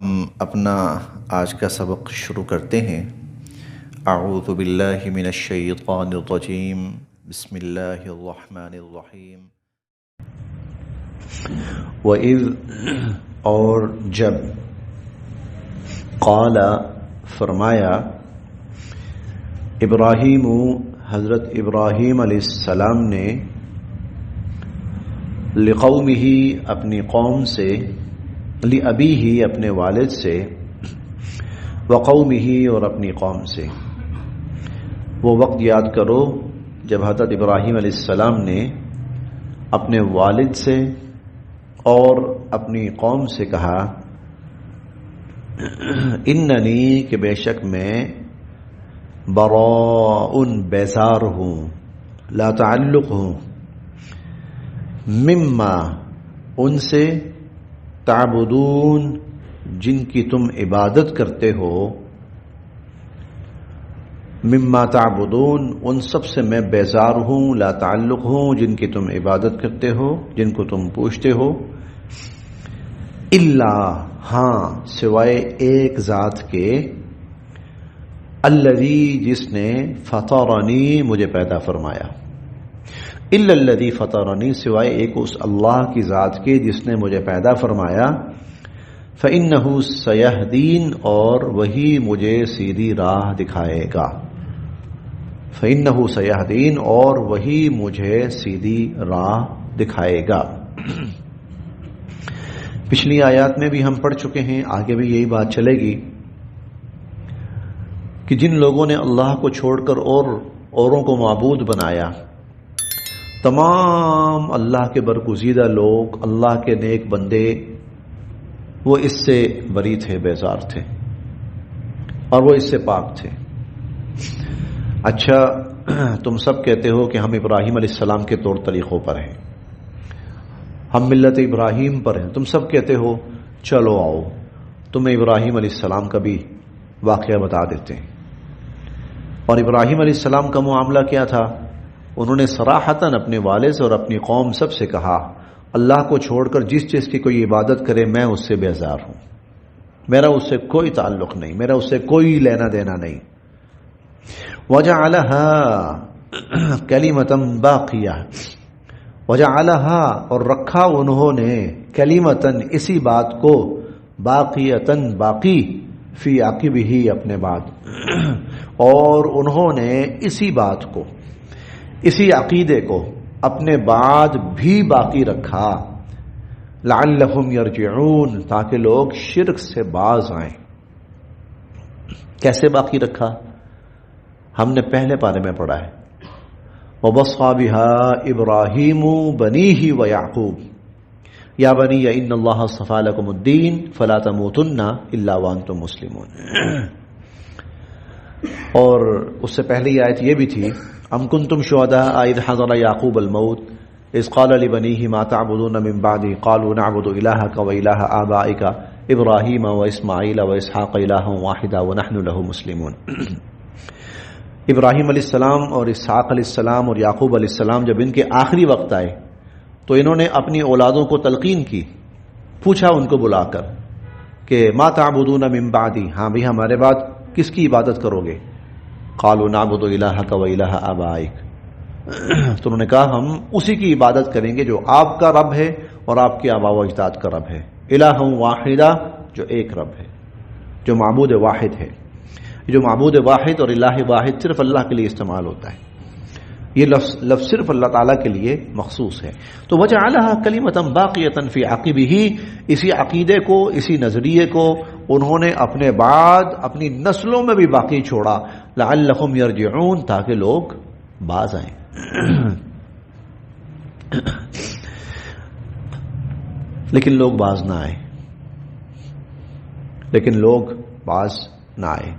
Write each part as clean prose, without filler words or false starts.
ہم اپنا آج کا سبق شروع کرتے ہیں۔ اعوذ باللہ من الشیطان الرجیم، بسم اللہ الرحمن الرحیم۔ وَإِذْ اور جب، قال فرمایا، ابراہیم حضرت ابراہیم علیہ السلام نے، لقومہ اپنی قوم سے، لأبیہ اپنے والد سے، وقومہ اور اپنی قوم سے۔ وہ وقت یاد کرو جب حضرت ابراہیم علیہ السلام نے اپنے والد سے اور اپنی قوم سے کہا، اننی کہ بے شک میں، براء بیزار ہوں، لا تعلق ہوں، مما ان سے، تعبدون جن کی تم عبادت کرتے ہو، مما تعبدون ان سب سے میں بیزار ہوں، لا تعلق ہوں جن کی تم عبادت کرتے ہو، جن کو تم پوچھتے ہو، الا ہاں سوائے ایک ذات کے، الذی جس نے، فطرنی مجھے پیدا فرمایا، الا الذی فطرنی سوائے ایک اس اللہ کی ذات کے جس نے مجھے پیدا فرمایا، فإنہ سیہدین اور وہی مجھے سیدھی راہ دکھائے گا، فإنہ سیہدین اور وہی مجھے سیدھی راہ دکھائے گا۔ پچھلی آیات میں بھی ہم پڑھ چکے ہیں، آگے بھی یہی بات چلے گی کہ جن لوگوں نے اللہ کو چھوڑ کر اوروں کو معبود بنایا، تمام اللہ کے برگزیدہ لوگ، اللہ کے نیک بندے، وہ اس سے بری تھے، بیزار تھے، اور وہ اس سے پاک تھے۔ اچھا تم سب کہتے ہو کہ ہم ابراہیم علیہ السلام کے طور طریقوں پر ہیں، ہم ملت ابراہیم پر ہیں، تم سب کہتے ہو، چلو آؤ تمہیں ابراہیم علیہ السلام کا بھی واقعہ بتا دیتے ہیں۔ اور ابراہیم علیہ السلام کا معاملہ کیا تھا؟ انہوں نے صراحتاً اپنے والد اور اپنی قوم سب سے کہا، اللہ کو چھوڑ کر جس چیز کی کوئی عبادت کرے میں اس سے بیزار ہوں، میرا اس سے کوئی تعلق نہیں، میرا اس سے کوئی لینا دینا نہیں۔ وَجَعَلَهَا كَلِمَةً بَاقِيَةً، وَجَعَلَهَا اور رکھا انہوں نے، کلمتاً اسی بات کو، باقیتاً باقی، فی عقبہ اپنے بعد، اور انہوں نے اسی بات کو، اسی عقیدے کو اپنے بعد بھی باقی رکھا، لعلہم یرجعون تاکہ لوگ شرک سے باز آئیں۔ کیسے باقی رکھا؟ ہم نے پہلے پارے میں پڑھا ہے، وَوَصَّىٰ بِهَا إِبْرَاهِيمُ بَنِيهِ وَيَعْقُوبُ یا بنی ان اللہ اصطفیٰ لکم الدین فلا تموتن الا وانتم مسلمون۔ اور اس سے پہلی آیت یہ بھی تھی، ام کنتم شہداء اذ حضر یعقوب الموت اذ قال لبنیہ ما تعبدون من بعدی قالوا نعبد الہک والہ آبائک ابراہیم واسماعیل واسحاق الہا واحدا ونحن له مسلمون۔ ابراہیم علیہ السلام اور اسحاق علیہ السلام اور یعقوب علیہ السلام جب ان کے آخری وقت آئے تو انہوں نے اپنی اولادوں کو تلقین کی، پوچھا ان کو بلا کر کہ ما تعبدون من بعدی، ہاں بھی ہمارے بعد کس کی عبادت کرو گے؟ قالوا نعبد الہک والہ آبائک، تو انہوں نے کہا ہم اسی کی عبادت کریں گے جو آپ کا رب ہے اور آپ کے آباء و اجداد کا رب ہے، الہ واحدہ جو ایک رب ہے، جو معبود واحد ہے۔ جو معبود واحد اور الہ واحد صرف اللہ کے لیے استعمال ہوتا ہے، یہ لفظ صرف اللہ تعالیٰ کے لیے مخصوص ہے۔ تو وجعلها کلمۃ باقیۃ فی عقبہ، اسی عقیدے کو، اسی نظریے کو انہوں نے اپنے بعد اپنی نسلوں میں بھی باقی چھوڑا، لعلہم یرجعون تاکہ لوگ باز آئیں۔ لیکن لوگ باز نہ آئے، لیکن لوگ باز نہ آئے۔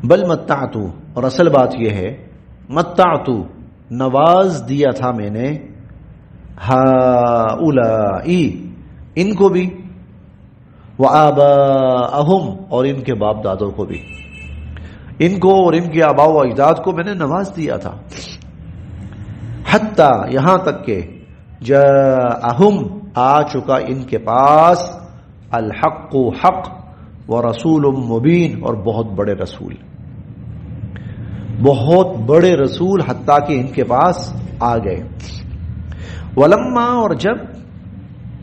بل متعتو، اور اصل بات یہ ہے، متعتو نواز دیا تھا میں نے، ہؤلائی ان کو بھی، وآباءہم اور ان کے باپ دادوں کو بھی، ان کو اور ان کے آباء و اجداد کو میں نے نواز دیا تھا، حتی یہاں تک کہ جاءہم آ چکا ان کے پاس الحق حق ورسول مبین، اور بہت بڑے رسول، بہت بڑے رسول حتیٰ کہ ان کے پاس آ گئے. ولما، اور جب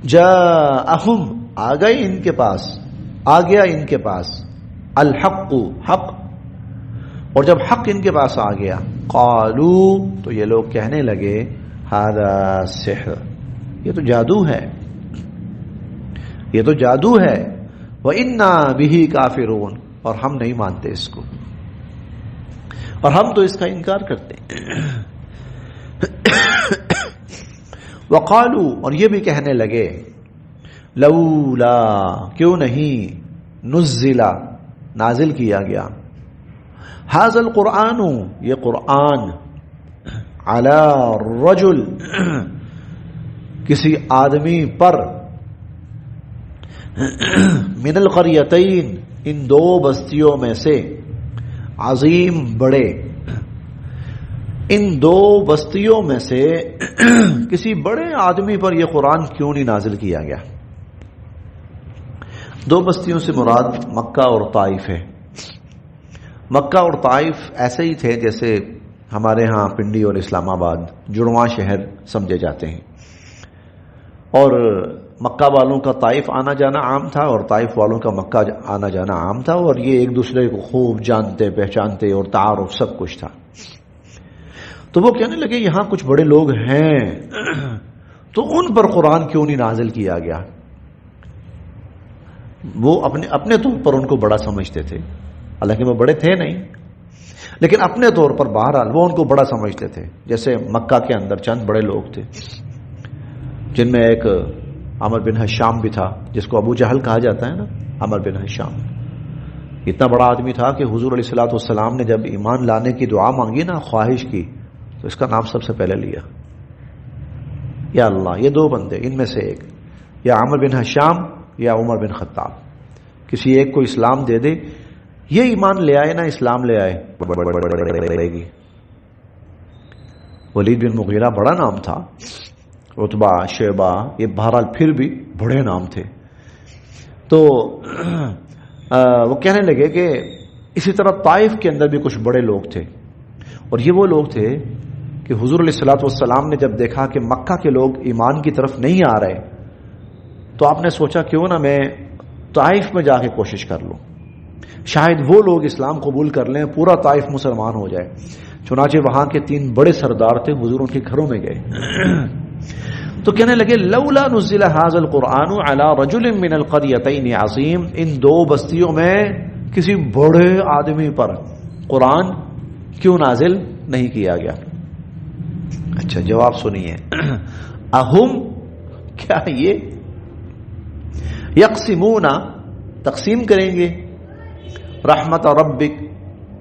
جاءہم آ گئے ان کے پاس، آ گیا ان کے پاس الحق حق، اور جب حق ان کے پاس آ گیا قالو تو یہ لوگ کہنے لگے ھذا سحر، یہ تو جادو ہے، یہ تو جادو ہے. وَإِنَّا بِهِ کافرون، اور ہم نہیں مانتے اس کو، اور ہم تو اس کا انکار کرتے ہیں. وقالو، اور یہ بھی کہنے لگے لولا، کیوں نہیں نزل، نازل کیا گیا ھذا القرآن، یہ قرآن علی رجل، کسی آدمی پر، من القریتین، ان دو بستیوں میں سے، عظیم بڑے، ان دو بستیوں میں سے کسی بڑے آدمی پر یہ قرآن کیوں نہیں نازل کیا گیا. دو بستیوں سے مراد مکہ اور طائف ہے. مکہ اور طائف ایسے ہی تھے جیسے ہمارے ہاں پنڈی اور اسلام آباد جڑواں شہر سمجھے جاتے ہیں، اور مکہ والوں کا طائف آنا جانا عام تھا اور طائف والوں کا مکہ آنا جانا عام تھا، اور یہ ایک دوسرے کو خوب جانتے پہچانتے اور تعارف سب کچھ تھا. تو وہ کہنے لگے یہاں کچھ بڑے لوگ ہیں تو ان پر قرآن کیوں نہیں نازل کیا گیا. وہ اپنے طور پر ان کو بڑا سمجھتے تھے، حالانکہ وہ بڑے تھے نہیں، لیکن اپنے طور پر بہرحال وہ ان کو بڑا سمجھتے تھے. جیسے مکہ کے اندر چند بڑے لوگ تھے جن میں ایک عمر بن حشام بھی تھا، جس کو ابو جہل کہا جاتا ہے نا. عمر بن حشام اتنا بڑا آدمی تھا کہ حضور علیہ الصلوۃ والسلام نے جب ایمان لانے کی دعا مانگی نا، خواہش کی، تو اس کا نام سب سے پہلے لیا. یا اللہ، یہ دو بندے ان میں سے ایک، یا عمر بن حشام یا عمر بن خطاب، کسی ایک کو اسلام دے دے، یہ ایمان لے آئے نا، اسلام لے آئے، گی. ولید بن مغیرہ بڑا نام تھا، عتبہ، شیبہ، یہ بہرحال پھر بھی بڑے نام تھے. تو وہ کہنے لگے کہ اسی طرح طائف کے اندر بھی کچھ بڑے لوگ تھے، اور یہ وہ لوگ تھے کہ حضور علیہ الصلوۃ والسلام نے جب دیکھا کہ مکہ کے لوگ ایمان کی طرف نہیں آ رہے، تو آپ نے سوچا کیوں نہ میں طائف میں جا کے کوشش کر لوں، شاید وہ لوگ اسلام قبول کر لیں، پورا طائف مسلمان ہو جائے. چنانچہ وہاں کے 3 بڑے سردار تھے، حضور ان کے گھروں میں گئے تو کہنے لگے لولا نزل ھذا القرآن علی رجل من القریتین عظیم، ان دو بستیوں میں کسی بڑے آدمی پر قرآن کیوں نازل نہیں کیا گیا. اچھا جواب سنیے. اہم، کیا یہ یقسمون، تقسیم کریں گے، رحمت ربک،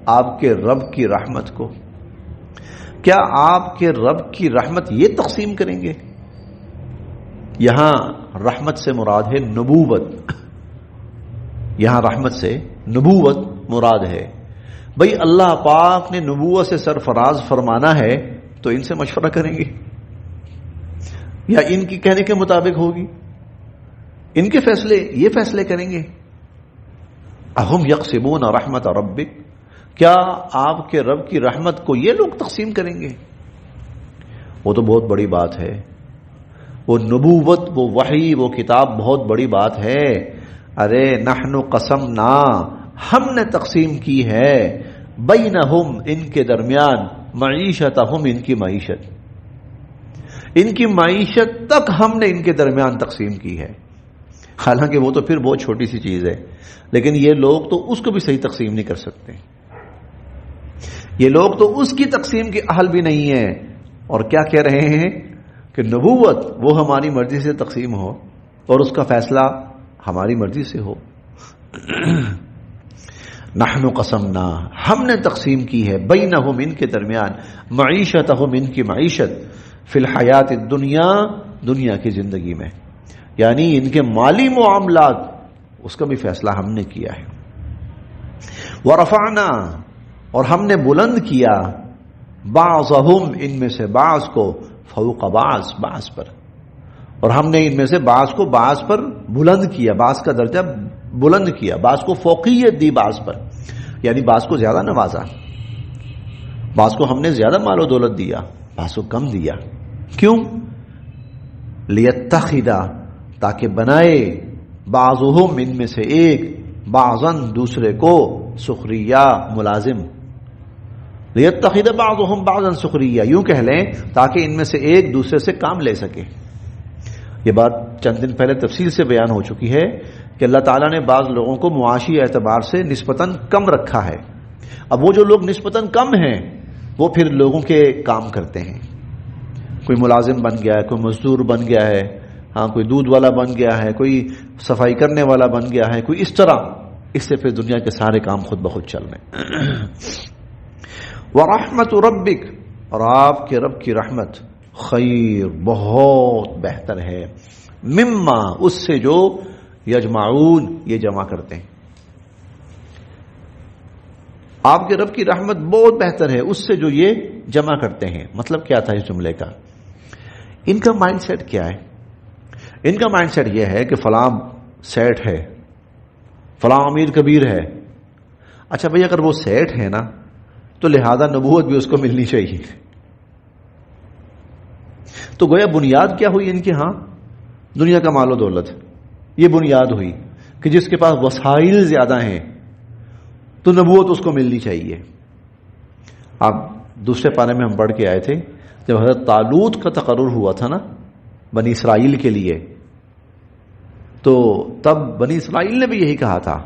آپ کے رب کی رحمت کو، کیا آپ کے رب کی رحمت یہ تقسیم کریں گے؟ یہاں رحمت سے مراد ہے نبوت، یہاں رحمت سے نبوت مراد ہے. بھئی اللہ پاک نے نبوت سے سرفراز فرمانا ہے تو ان سے مشورہ کریں گے یا ان کی کہنے کے مطابق ہوگی؟ ان کے فیصلے، یہ فیصلے کریں گے. اہم یقسمون رحمت ربک، کیا آپ کے رب کی رحمت کو یہ لوگ تقسیم کریں گے؟ وہ تو بہت بڑی بات ہے، وہ نبوت، وہ وحی، وہ کتاب بہت بڑی بات ہے. ارے نحن قسمنا، ہم نے تقسیم کی ہے، بینہم، ان کے درمیان، معیشتہم، ان کی معیشت، ان کی معیشت تک ہم نے ان کے درمیان تقسیم کی ہے. حالانکہ وہ تو پھر بہت چھوٹی سی چیز ہے، لیکن یہ لوگ تو اس کو بھی صحیح تقسیم نہیں کر سکتے. یہ لوگ تو اس کی تقسیم کے اہل بھی نہیں ہیں، اور کیا کہہ رہے ہیں کہ نبوت وہ ہماری مرضی سے تقسیم ہو اور اس کا فیصلہ ہماری مرضی سے ہو. نحن قسمنا، ہم نے تقسیم کی ہے، بینہم، ان کے درمیان، معیشتہم، ان کی معیشت، فی الحیات الدنیا، دنیا کی زندگی میں، یعنی ان کے مالی معاملات، اس کا بھی فیصلہ ہم نے کیا ہے. ورفعنا، اور ہم نے بلند کیا، بعضہم، ان میں سے بعض کو، فوق بعض، بعض پر، اور ہم نے ان میں سے بعض کو بعض پر بلند کیا، بعض کا درجہ بلند کیا، بعض کو فوقیت دی بعض پر، یعنی بعض کو زیادہ نوازا، بعض کو ہم نے زیادہ مال و دولت دیا، بعض کو کم دیا. کیوں؟ لیتخذا، تاکہ بنائے، بعضهم، ان میں سے ایک، بعضاً، دوسرے کو، سخریہ، ملازم. لیتخذ بعضهم بعضاً سخریہ، یوں کہہ لیں تاکہ ان میں سے ایک دوسرے سے کام لے سکے. یہ بات چند دن پہلے تفصیل سے بیان ہو چکی ہے کہ اللہ تعالیٰ نے بعض لوگوں کو معاشی اعتبار سے نسبتاً کم رکھا ہے. اب وہ جو لوگ نسبتاً کم ہیں وہ پھر لوگوں کے کام کرتے ہیں. کوئی ملازم بن گیا ہے، کوئی مزدور بن گیا ہے، ہاں کوئی دودھ والا بن گیا ہے، کوئی صفائی کرنے والا بن گیا ہے، کوئی اس طرح. اس سے پھر دنیا کے سارے کام خود بخود چل رہے ہیں. وَرَحْمَةُ رَبِّكَ، اور آپ کے رب کی رحمت، خیر، بہت بہتر ہے، مما، اس سے جو، یجمعون، یہ جمع کرتے ہیں. آپ کے رب کی رحمت بہت بہتر ہے اس سے جو یہ جمع کرتے ہیں. مطلب کیا تھا اس جملے کا؟ ان کا مائنڈ سیٹ کیا ہے؟ ان کا مائنڈ سیٹ یہ ہے کہ فلاں سیٹ ہے، فلاں امیر کبیر ہے. اچھا بھئی، اگر وہ سیٹ ہے نا تو لہذا نبوت بھی اس کو ملنی چاہیے. تو گویا بنیاد کیا ہوئی ان کے ہاں؟ دنیا کا مال و دولت. یہ بنیاد ہوئی کہ جس کے پاس وسائل زیادہ ہیں تو نبوت اس کو ملنی چاہیے. آپ دوسرے پارے میں ہم پڑھ کے آئے تھے جب حضرت طالوت کا تقرر ہوا تھا نا بنی اسرائیل کے لیے، تو تب بنی اسرائیل نے بھی یہی کہا تھا،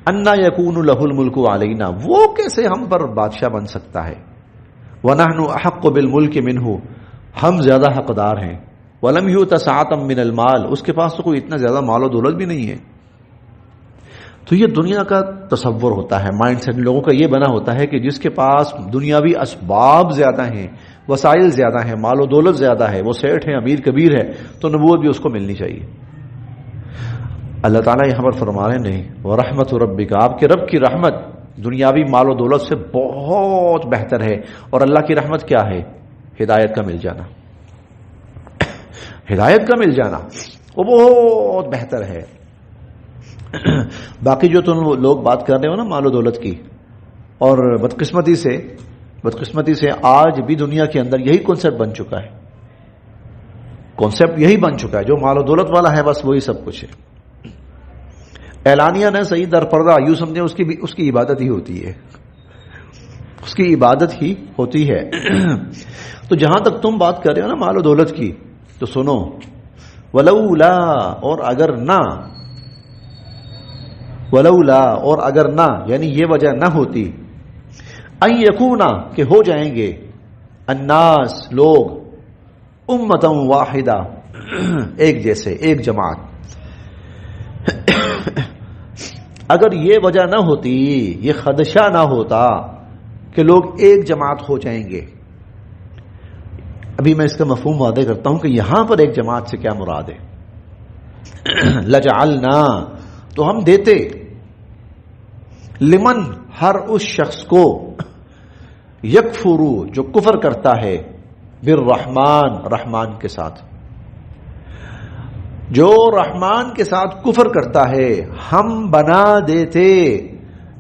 انا یکون لہ الملک علینا، وہ کیسے ہم پر بادشاہ بن سکتا ہے، ونحن احق بالملک منہ، ہم زیادہ حقدار ہیں، ولم یؤت سعۃ من المال، اس کے پاس تو کوئی اتنا زیادہ مال و دولت بھی نہیں ہے. تو یہ دنیا کا تصور ہوتا ہے، مائنڈ سیٹ لوگوں کا یہ بنا ہوتا ہے کہ جس کے پاس دنیاوی اسباب زیادہ ہیں، وسائل زیادہ ہیں، مال و دولت زیادہ ہے، وہ سیٹ ہے، امیر کبیر ہے، تو نبوت بھی اس کو ملنی چاہیے. اللہ تعالیٰ یہاں پر فرما رہے نہیں، وَرَحْمَةُ رَبِّكَ، آپ کے رب کی رحمت دنیاوی مال و دولت سے بہت بہتر ہے. اور اللہ کی رحمت کیا ہے؟ ہدایت کا مل جانا. ہدایت کا مل جانا وہ بہت بہتر ہے. باقی جو تم لوگ بات کر رہے ہو نا مال و دولت کی، اور بدقسمتی سے آج بھی دنیا کے اندر یہی کنسپٹ بن چکا ہے. کنسپٹ یہی بن چکا ہے، جو مال و دولت والا ہے بس وہی سب کچھ ہے. اعلانیہ نہ صحیح، در پردہ یوں سمجھیں اس کی عبادت ہی ہوتی ہے، اس کی عبادت ہی ہوتی ہے. تو جہاں تک تم بات کر رہے ہو نا مال و دولت کی، تو سنو، ولولا، اور اگر نہ، ولولا، اور اگر نہ، یعنی یہ وجہ نہ ہوتی، ان یکونا، کہ ہو جائیں گے، الناس، لوگ، امتا واحدہ، ایک جیسے، ایک جماعت. اگر یہ وجہ نہ ہوتی، یہ خدشہ نہ ہوتا کہ لوگ ایک جماعت ہو جائیں گے. ابھی میں اس کا مفہوم واضح کرتا ہوں کہ یہاں پر ایک جماعت سے کیا مراد ہے. لجعلنا، تو ہم دیتے، لمن، ہر اس شخص کو، یکفرو، جو کفر کرتا ہے، بالرحمن، رحمان کے ساتھ، جو رحمان کے ساتھ کفر کرتا ہے، ہم بنا دیتے،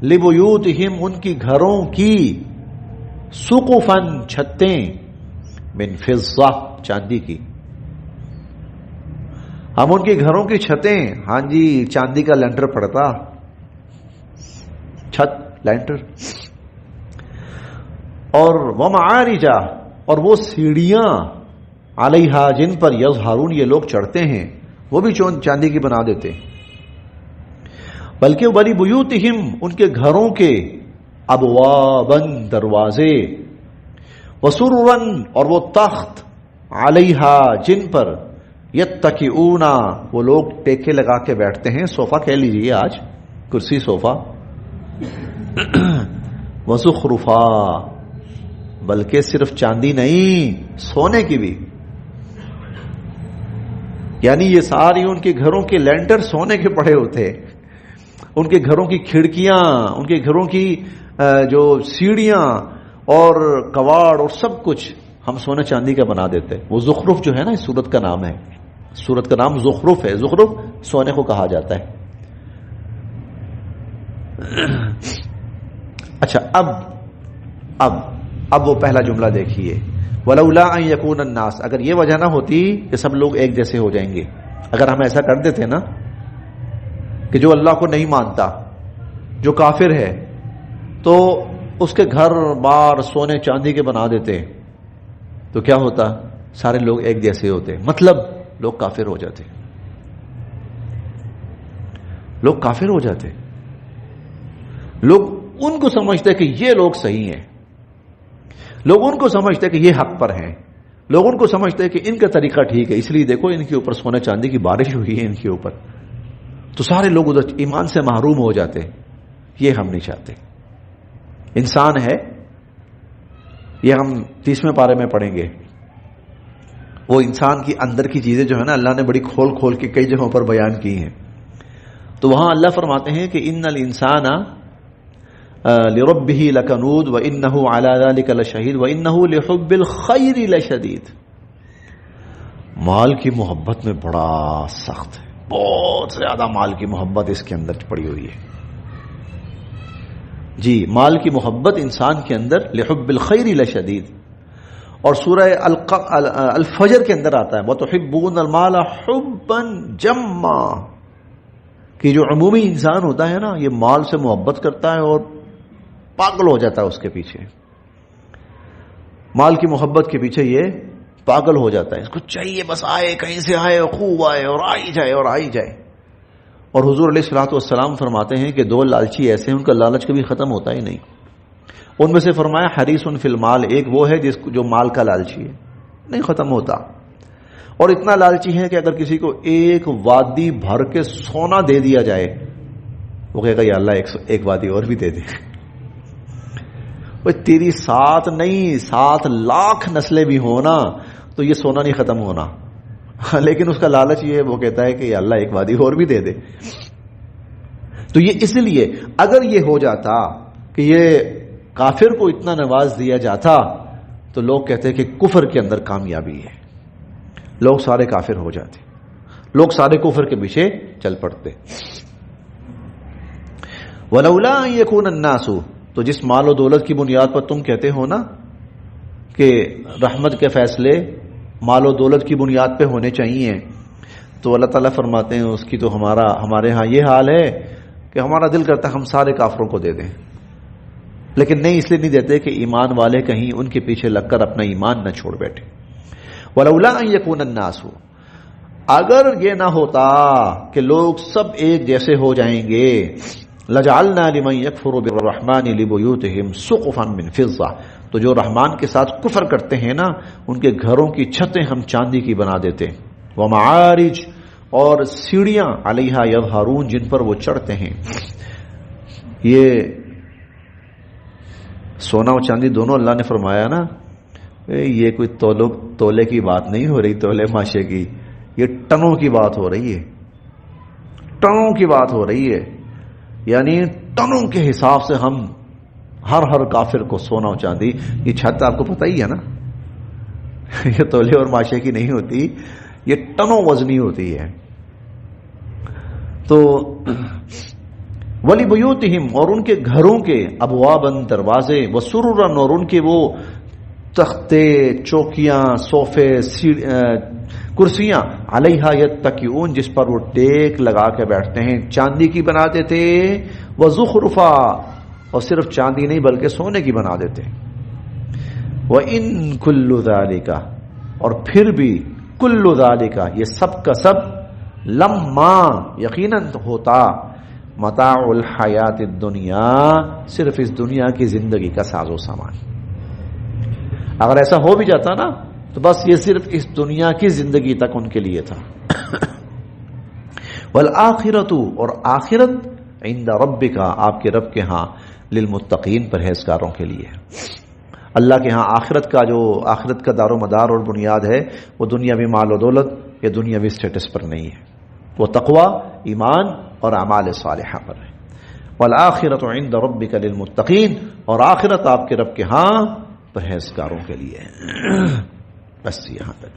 لبیوتہم، ان کی گھروں کی، سقفاً، چھتیں، من فضہ، چاندی کی. ہم ان کے گھروں کی چھتیں، ہاں جی، چاندی کا لینٹر پڑتا، چھت، لینٹر. اور ومعارجہ، اور وہ سیڑھیاں، علیہا، جن پر یظہرون، یہ لوگ چڑھتے ہیں، وہ بھی چاندی کی بنا دیتے. بلکہ ولی بیوتہم، ان کے گھروں کے، ابواباً، دروازے، وسرراً، اور وہ تخت، علیہا، جن پر، یتکئون، وہ لوگ ٹیکے لگا کے بیٹھتے ہیں، صوفہ کہہ لیجیے آج، کرسی، صوفہ. وزخرفا، بلکہ صرف چاندی نہیں، سونے کی بھی، یعنی یہ ساری ان کے گھروں کے لینٹر سونے کے پڑے ہوتے، ان کے گھروں کی کھڑکیاں، ان کے گھروں کی جو سیڑھیاں اور کواڑ اور سب کچھ ہم سونے چاندی کا بنا دیتے. وہ زخرف جو ہے نا اس سورت کا نام ہے. سورت کا نام زخرف ہے. زخرف سونے کو کہا جاتا ہے. اچھا اب وہ پہلا جملہ دیکھیے, ولولا ان یکون الناس, اگر یہ وجہ نہ ہوتی کہ سب لوگ ایک جیسے ہو جائیں گے, اگر ہم ایسا کر دیتے نا کہ جو اللہ کو نہیں مانتا, جو کافر ہے, تو اس کے گھر بار سونے چاندی کے بنا دیتے, تو کیا ہوتا؟ سارے لوگ ایک جیسے ہوتے, مطلب لوگ کافر ہو جاتے. لوگ کافر ہو جاتے. لوگ ان کو سمجھتے کہ یہ لوگ صحیح ہیں, لوگ ان کو سمجھتے کہ یہ حق پر ہیں, لوگ ان کو سمجھتے کہ ان کا طریقہ ٹھیک ہے, اس لیے دیکھو ان کے اوپر سونے چاندی کی بارش ہوئی ہے ان کے اوپر, تو سارے لوگ ادھر ایمان سے محروم ہو جاتے. یہ ہم نہیں چاہتے. انسان ہے, یہ ہم 30ویں پارے میں پڑھیں گے. وہ انسان کی اندر کی چیزیں جو ہے نا, اللہ نے بڑی کھول کھول کے کئی جگہوں پر بیان کی ہیں. تو وہاں اللہ فرماتے ہیں کہ ان الانسان لربہ لکنود وانہ علی ذلک لشہید وانہ لحب الخیر لشدید. مال کی محبت میں بڑا سخت ہے, بہت زیادہ مال کی محبت اس کے اندر پڑی ہوئی ہے. جی, مال کی محبت انسان کے اندر لحب الخیر لشدید. اور سورہ الفجر کے اندر آتا ہے وتحبون المال حبا جما, کہ جو عمومی انسان ہوتا ہے نا, یہ مال سے محبت کرتا ہے اور پاگل ہو جاتا ہے اس کے پیچھے. مال کی محبت کے پیچھے یہ پاگل ہو جاتا ہے, اس کو چاہیے بس آئے, کہیں سے آئے, خوب آئے اور آئی جائے اور آئی جائے. اور حضور علیہ الصلوۃ والسلام فرماتے ہیں کہ 2 لالچی ایسے ہیں ان کا لالچ کبھی ختم ہوتا ہی نہیں. ان میں سے فرمایا حریص فی المال, ایک وہ ہے جس جو مال کا لالچی ہے, نہیں ختم ہوتا. اور اتنا لالچی ہے کہ اگر کسی کو ایک وادی بھر کے سونا دے دیا جائے, وہ کہے گا یا اللہ ایک وادی اور بھی دے دے. تیری 7 نہیں 7 لاکھ نسلیں بھی ہونا تو یہ سونا نہیں ختم ہونا. لیکن اس کا لالچ یہ ہے, وہ کہتا ہے کہ یا اللہ ایک وادی اور بھی دے دے. تو یہ اس لیے اگر یہ ہو جاتا کہ یہ کافر کو اتنا نواز دیا جاتا تو لوگ کہتے کہ کفر کے اندر کامیابی ہے, لوگ سارے کافر ہو جاتے, لوگ سارے کفر کے پیچھے چل پڑتے. ولولا ان یکون الناس, تو جس مال و دولت کی بنیاد پر تم کہتے ہو نا کہ رحمت کے فیصلے مال و دولت کی بنیاد پہ ہونے چاہیے, تو اللہ تعالیٰ فرماتے ہیں اس کی تو ہمارے ہاں یہ حال ہے کہ ہمارا دل کرتا ہے ہم سارے کافروں کو دے دیں, لیکن نہیں, اس لیے نہیں دیتے کہ ایمان والے کہیں ان کے پیچھے لگ کر اپنا ایمان نہ چھوڑ بیٹھے. ولولا ان یکون الناس, اگر یہ نہ ہوتا کہ لوگ سب ایک جیسے ہو جائیں گے, لجعلنا لمن یکفر بالرحمن لبیوتہم سقفا من فضہ, تو جو رحمان کے ساتھ کفر کرتے ہیں نا ان کے گھروں کی چھتیں ہم چاندی کی بنا دیتے. ومعارج, اور سیڑھیاں علیہا یظہرون, جن پر وہ چڑھتے ہیں. یہ سونا اور چاندی دونوں اللہ نے فرمایا نا, یہ کوئی تولے کی بات نہیں ہو رہی, تولے ماشے کی, یہ ٹنوں کی بات ہو رہی ہے, ٹنوں کی بات ہو رہی ہے. یعنی ٹنوں کے حساب سے ہم ہر کافر کو سونا اور چاندی, یہ چھت آپ کو پتہ ہی ہے نا, یہ تولے اور ماشے کی نہیں ہوتی, یہ ٹنوں وزنی ہوتی ہے. تو وَلِبُيُوتِهِمْ, اور ان کے گھروں کے ابواباً, دروازے, وَسُرُرًا, اور ان کے وہ تختے, چوکیاں, صوفے, کرسیاں, علیہا یتکئون, جس پر وہ ٹیک لگا کے بیٹھتے ہیں, چاندی کی بنا دیتے. وَزُخْرُفًا, اور صرف چاندی نہیں بلکہ سونے کی بنا دیتے. وَإِن كُلُّ ذَلِكَ, اور پھر بھی کُلُّ ذَلِكَ, یہ سب کا سب, لما, یقیناً ہوتا, متاع الحیات الدنیا, صرف اس دنیا کی زندگی کا ساز و سامان. اگر ایسا ہو بھی جاتا نا تو بس یہ صرف اس دنیا کی زندگی تک ان کے لیے تھا. والآخرۃ, اور آخرت, عند ربک, آپ کے رب کے ہاں, للمتقین, پرہیزگاروں کے لیے. اللہ کے ہاں آخرت کا دار و مدار اور بنیاد ہے, وہ دنیاوی مال و دولت یا دنیاوی سٹیٹس پر نہیں ہے, وہ تقوی, ایمان اور اعمال صالحہ پر ہے. والآخرۃ عند ربک للمتقین, اور آخرت آپ کے رب کے ہاں پرہیزگاروں کے لیے. بس یہاں تک.